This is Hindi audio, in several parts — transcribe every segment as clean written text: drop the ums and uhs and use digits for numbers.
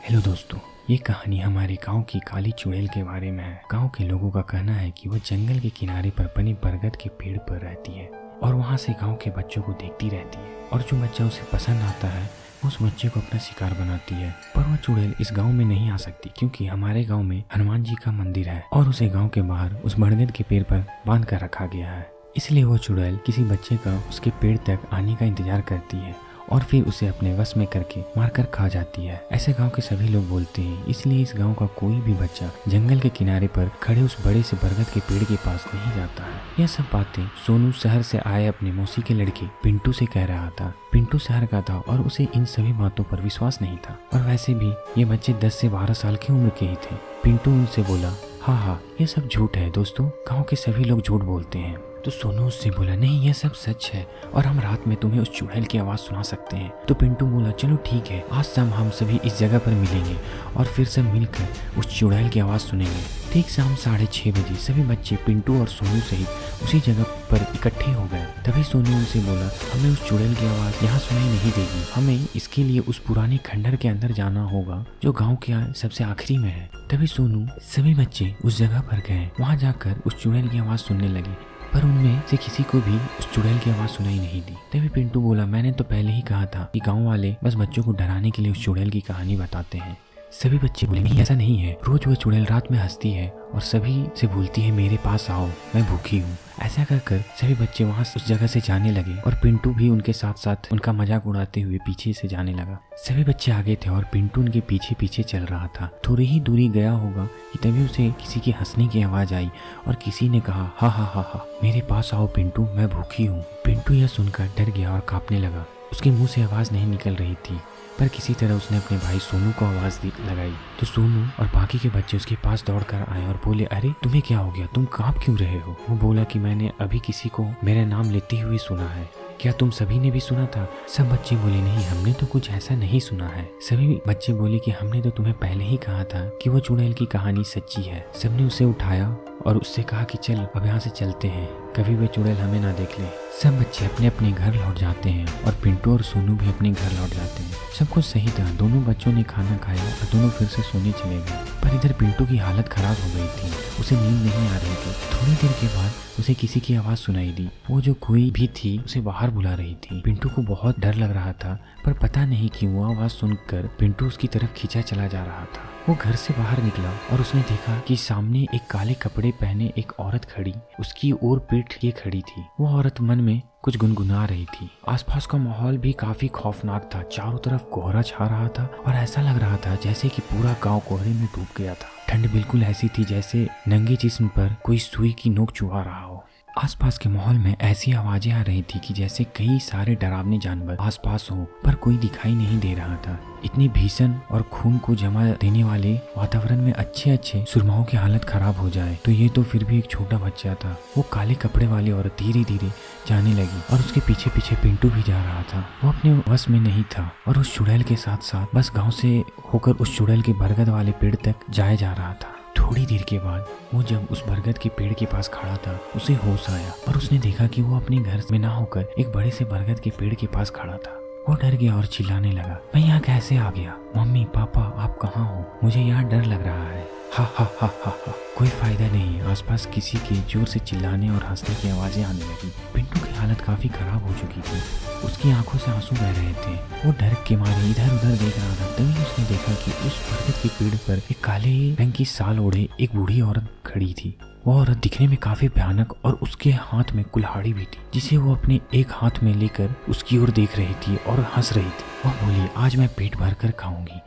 हेलो दोस्तों, ये कहानी हमारे गांव की काली चुड़ैल के बारे में है। गांव के लोगों का कहना है कि वो जंगल के किनारे पर बने बरगद के पेड़ पर रहती है और वहां से गांव के बच्चों को देखती रहती है और जो बच्चा उसे पसंद आता है उस बच्चे को अपना शिकार बनाती है। पर वह चुड़ैल इस गांव में नहीं आ सकती क्योंकि हमारे गांव में हनुमान जी का मंदिर है और उसे गांव के बाहर उस बरगद के पेड़ पर बांध कर रखा गया है। इसलिए वो चुड़ैल किसी बच्चे का उसके पेड़ तक आने का इंतजार करती है और फिर उसे अपने वश में करके मारकर खा जाती है। ऐसे गांव के सभी लोग बोलते हैं, इसलिए इस गांव का कोई भी बच्चा जंगल के किनारे पर खड़े उस बड़े से बरगद के पेड़ के पास नहीं जाता है। यह सब बातें सोनू शहर से आए अपने मौसी के लड़के पिंटू से कह रहा था। पिंटू शहर का था और उसे इन सभी बातों पर विश्वास नहीं था और वैसे भी ये बच्चे 10 से 12 साल की उम्र के ही थे। पिंटू उनसे बोला, हाँ, ये सब झूठ है दोस्तों, गाँव के सभी लोग झूठ बोलते हैं। तो सोनू उससे बोला, नहीं यह सब सच है और हम रात में तुम्हें उस चुड़ैल की आवाज़ सुना सकते हैं। तो पिंटू बोला, चलो ठीक है, आज शाम हम सभी इस जगह पर मिलेंगे और फिर सब मिलकर उस चुड़ैल की आवाज़ सुनेंगे। ठीक शाम 6:30 बजे सभी बच्चे पिंटू और सोनू सहित उसी जगह पर इकट्ठे हो गए। तभी सोनू उनसे बोला, हमें उस चुड़ैल की आवाज़ यहाँ सुनाई नहीं देगी, हमें इसके लिए उस पुराने खंडर के अंदर जाना होगा जो गाँव के सबसे आखिरी में है। तभी सोनू सभी बच्चे उस जगह पर गए। वहाँ जाकर उस चुड़ैल की आवाज़ सुनने लगे पर उनमें से किसी को भी उस चुड़ैल की आवाज़ सुनाई नहीं दी। तभी पिंटू बोला, मैंने तो पहले ही कहा था कि गांव वाले बस बच्चों को डराने के लिए उस चुड़ैल की कहानी बताते हैं। सभी बच्चे बोले, नहीं ऐसा नहीं है, रोज वह चुड़ैल रात में हंसती है और सभी से बोलती है मेरे पास आओ, मैं भूखी हूँ। ऐसा कर सभी बच्चे वहाँ उस जगह से जाने लगे और पिंटू भी उनके साथ साथ उनका मजाक उड़ाते हुए पीछे से जाने लगा। सभी बच्चे आगे थे और पिंटू उनके पीछे पीछे चल रहा था। थोड़ी ही दूरी गया होगा कि तभी उसे किसी की हंसने की आवाज़ आई और किसी ने कहा, हा हा हा हा, मेरे पास आओ पिंटू, मैं भूखी हूँ। पिंटू यह सुनकर डर गया और कांपने लगा। उसके मुंह से आवाज़ नहीं निकल रही थी पर किसी तरह उसने अपने भाई सोनू को आवाज़ लगाई। तो सोनू और बाकी के बच्चे उसके पास दौड़कर आए और बोले, अरे तुम्हें क्या हो गया, तुम कांप क्यों रहे हो? वो बोला कि मैंने अभी किसी को मेरा नाम लेते हुए सुना है, क्या तुम सभी ने भी सुना था? सब बच्चे बोले, नहीं हमने तो कुछ ऐसा नहीं सुना है। सभी बच्चे बोले कि हमने तो तुम्हें पहले ही कहा था कि वो चुड़ैल की कहानी सच्ची है। सबने उसे उठाया और उससे कहा कि चल अब यहाँ से चलते हैं, कभी वे चुड़ैल हमें ना देख ले। सब बच्चे अपने अपने घर लौट जाते हैं और पिंटू और सोनू भी अपने घर लौट जाते हैं। सब कुछ सही था, दोनों बच्चों ने खाना खाया और दोनों फिर से सोने चले गए। पर इधर पिंटू की हालत खराब हो गई थी, उसे नींद नहीं आ रही थी। थोड़ी देर के बाद उसे किसी की आवाज़ सुनाई दी। वो जो कोई भी थी उसे बाहर बुला रही थी। पिंटू को बहुत डर लग रहा था पर पता नहीं क्यों वो आवाज़ सुनकर पिंटू उसकी तरफ खींचा चला जा रहा था। वो घर से बाहर निकला और उसने देखा कि सामने एक काले कपड़े पहने एक औरत खड़ी उसकी ओर पीठ किए खड़ी थी। वो औरत मन में कुछ गुनगुना रही थी। आसपास का माहौल भी काफी खौफनाक था, चारों तरफ कोहरा छा रहा था और ऐसा लग रहा था जैसे कि पूरा गांव कोहरे में डूब गया था। ठंड बिल्कुल ऐसी थी जैसे नंगे जिस्म पर कोई सुई की नोक चुभा रहा हो। आसपास के माहौल में ऐसी आवाजें आ रही थी कि जैसे कई सारे डरावने जानवर आसपास हो पर कोई दिखाई नहीं दे रहा था। इतनी भीषण और खून को जमा देने वाले वातावरण में अच्छे सुरमाओं की हालत खराब हो जाए तो ये तो फिर भी एक छोटा बच्चा था। वो काले कपड़े वाली औरत धीरे धीरे जाने लगी और उसके पीछे पीछे पिंटू भी जा रहा था। वो अपने वश में नहीं था और उस चुड़ैल के साथ साथ बस गाँव से होकर उस चुड़ैल के बरगद वाले पेड़ तक जाया जा रहा था। थोड़ी देर के बाद वो जब उस बरगद के पेड़ के पास खड़ा था उसे होश आया और उसने देखा कि वो अपने घर में ना होकर एक बड़े से बरगद के पेड़ के पास खड़ा था। वो डर गया और चिल्लाने लगा, मैं यहाँ कैसे आ गया? मम्मी पापा आप कहाँ हो? मुझे यहाँ डर लग रहा है। हा हा हा हा हा। कोई फायदा नहीं, आसपास किसी के जोर से चिल्लाने और हंसने की आवाजें आने लगी। पिंटू की हालत काफी खराब हो चुकी थी, उसकी आंखों से आंसू बह रहे थे। वो डर के मारे इधर उधर देख रहा था। तभी उसने देखा कि उस बरगद के पेड़ पर एक काले रंग की साल ओढ़े एक बूढ़ी औरत खड़ी थी। वो औरत दिखने में काफी भयानक और उसके हाथ में कुल्हाड़ी भी थी जिसे वो अपने एक हाथ में लेकर उसकी ओर देख रही थी और हंस रही थी। वो बोली, आज मैं पेट भर कर खाऊंगी,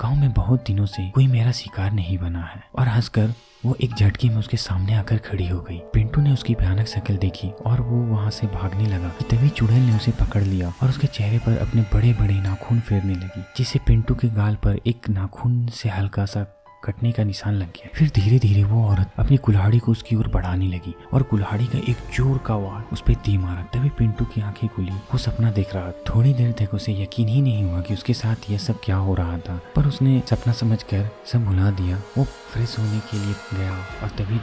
गाँव में बहुत दिनों से कोई मेरा शिकार नहीं बना है। और हंसकर वो एक झटके में उसके सामने आकर खड़ी हो गई। पिंटू ने उसकी भयानक शक्ल देखी और वो वहाँ से भागने लगा। तभी चुड़ैल ने उसे पकड़ लिया और उसके चेहरे पर अपने बड़े बड़े नाखून फेरने लगी जिससे पिंटू के गाल पर एक नाखून से हल्का सा कटने का निशान लग गया। फिर धीरे धीरे वो औरत अपनी कुल्हाड़ी को उसकी ओर बढ़ाने लगी और कुल्हाड़ी का एक जोर का वार उस पर दे मारा। तभी पिंटू की आंखें खुली, वो सपना देख रहा। थोड़ी देर तक उसे यकीन ही नहीं हुआ कि उसके साथ यह सब क्या हो रहा था, पर उसने सपना समझकर सब भुला दिया। वो फ्रेश होने के लिए गया और तभी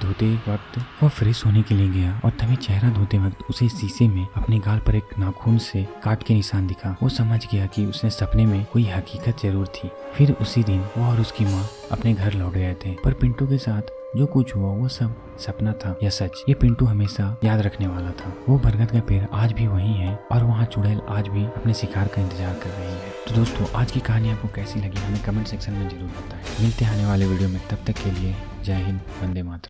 चेहरा धोते वक्त उसे शीशे में अपने गाल पर एक नाखून से काट के निशान दिखा। वो समझ गया कि उसने सपने में कोई हकीकत जरूर थी। फिर उसी दिन वो और उसकी माँ अपने घर लौट गए थे, पर पिंटू के साथ जो कुछ हुआ वो सब सपना था या सच, ये पिंटू हमेशा याद रखने वाला था। वो बरगद का पेड़ आज भी वही है और वहाँ चुड़ैल आज भी अपने शिकार का इंतजार कर रही है। तो दोस्तों, आज की कहानी आपको कैसी लगी हमें कमेंट सेक्शन में जरूर बताएं। मिलते हैं आने वाले वीडियो में, तब तक के लिए जय हिंद, वंदे मातरम।